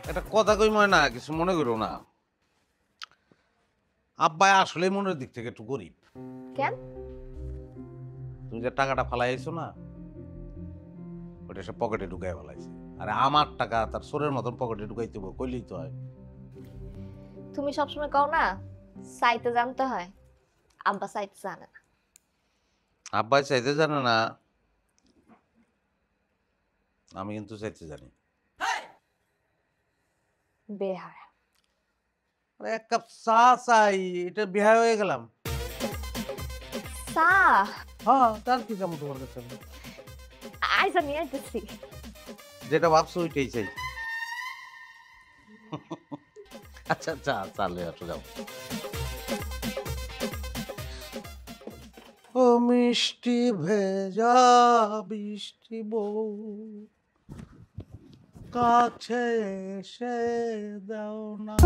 একটা কথা কই মনে না, কিছু মনে করো না। আব্বা আসলে মনের দিক থেকে একটু গরিব। কেন? তুমি যে টাকাটা ফালাইছো না, ওটা সে পকেটে ঢুকাই ফেলাইছে। আরে আমার টাকা তার চোরের মতন পকেটে ঢুকাইতে হবে, কইলেই তো হয়। তুমি সবসময় কও না চাইতে জানতে হয়, আব্বা চাইতে জানে না। আব্বাই চাইতে জানে না, আমি কিন্তু চাইতে জানি। বেহায়া। আরে এক কাপ চা চাই, এটা বিহা হয়ে গেলাম। চা? হ্যাঁ, তার কি চামো তোমার কাছে আমি? আইসা নিয়ে আইতেছি। যেটা ভাবছো ওইটাই চাই। আচ্ছা চা চালে আসো যাও। ও মিষ্টি ভেজা বৃষ্টি বউ, কাছে এসে দাও না।